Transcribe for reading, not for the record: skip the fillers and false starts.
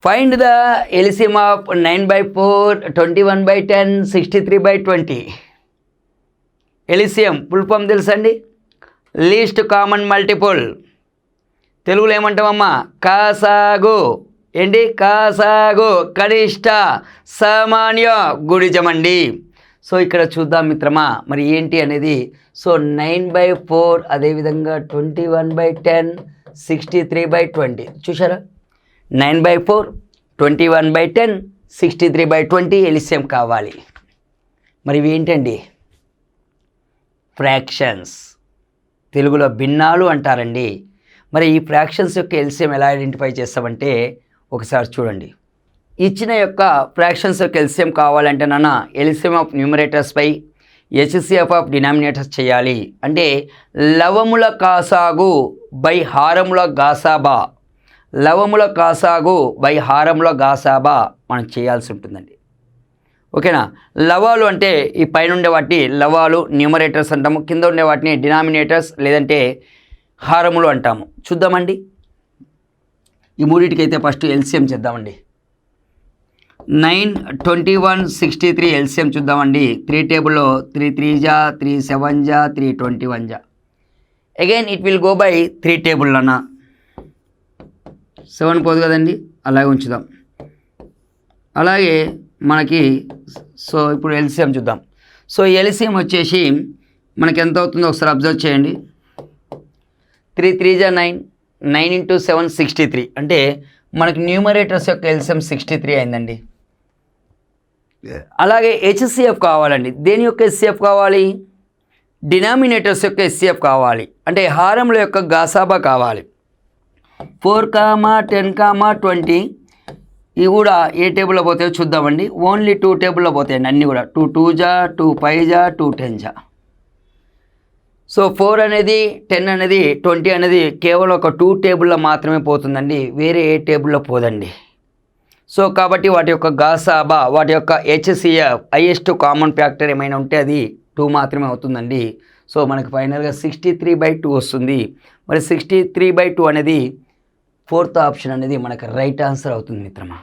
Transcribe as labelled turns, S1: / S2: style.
S1: Find the LCM of 9/4, 21/10, 63/20. LCM full form తెలుసండి? Least common multiple. తెలుగులో ఏమంటామమ్మా? కాసాగు. ఏంటి? కాసాగు. కనిష్ట సామాన్య గుణిజమండి. సో ఇక్కడ చూద్దాం మిత్రమా, మరి ఏంటి అనేది. సో 9/4, అదేవిధంగా 21/10, 63/20. చూసారా? 9/4, 21/10, 63/20 ఎల్సిఎం కావాలి. మరి ఇవి ఏంటండి? ఫ్రాక్షన్స్. తెలుగులో భిన్నాలు అంటారండి. మరి ఈ ఫ్రాక్షన్స్ యొక్క ఎల్సిఎం ఎలా ఐడెంటిఫై చేస్తామంటే ఒకసారి చూడండి. ఇచ్చిన యొక్క ఫ్రాక్షన్స్ యొక్క ఎల్సిఎం కావాలంటే నాన్న ఎల్సిఎం ఆఫ్ న్యూమరేటర్స్ పై హెచ్సిఎఫ్ ఆఫ్ డినామినేటర్స్ చేయాలి. అంటే లవముల కాసాగు బై హారముల గాసాబా, లవముల కాసాగు బై హారముల గాసాబా మనం చేయాల్సి ఉంటుందండి. ఓకేనా? లవాలు అంటే ఈ పైన ఉండే వాటిని లవాలు న్యూమరేటర్స్ అంటాము, కింద ఉండే వాటిని డినామినేటర్స్ లేదంటే హారములు అంటాము. చూద్దామండి. ఈ మూడింటికైతే ఫస్ట్ ఎల్సిఎం చేద్దామండి. 9, 21, 63 ఎల్సిఎం చూద్దామండి. 3 టేబుల్లో 3 3 జా, 3 7 జా, 3 21 జా. Again it will go by 3 table అన్న. 7 పోదు కదండి, అలాగే ఉంచుదాం. అలాగే మనకి సో ఇప్పుడు ఎల్సిఎం చూద్దాం. సో ఎల్సిఎం వచ్చేసి మనకి ఎంత అవుతుందో ఒకసారి అబ్జర్వ్ చేయండి. 3 3 జా 9, 9 × 7 63. అంటే మనకి న్యూమరేటర్స్ యొక్క ఎల్సిఎం 63 అయిందండి. అలాగే హెచ్సిఎఫ్ కావాలండి. దేని యొక్క హెచ్సిఎఫ్ కావాలి? డినామినేటర్స్ యొక్క హెచ్సిఎఫ్ కావాలి. అంటే హారముల యొక్క గాసాబా కావాలి. 4, 10, 20 ఇవి కూడా ఏ టేబుల్లో పోతాయో చూద్దామండి. ఓన్లీ 2 టేబుల్లో పోతాయండి అన్నీ కూడా. 2 2 జా, 2 5 జా, 2 10 జా. సో 4 అనేది 10 అనేది 20 అనేది కేవలం ఒక 2 టేబుల్లో మాత్రమే పోతుందండి, వేరే ఏ టేబుల్లో పోదండి. సో కాబట్టి వాటి యొక్క గాసాబా, వాటి యొక్క హెచ్సిఎఫ్ హైయెస్ట్ కామన్ ఫ్యాక్టర్ ఏమైనా ఉంటే అది 2 మాత్రమే అవుతుందండి. సో మనకి ఫైనల్గా 63/2 వస్తుంది. మరి 63/2 అనేది 4th ఆప్షన్ అనేది మనకు రైట్ ఆన్సర్ అవుతుంది మిత్రమా.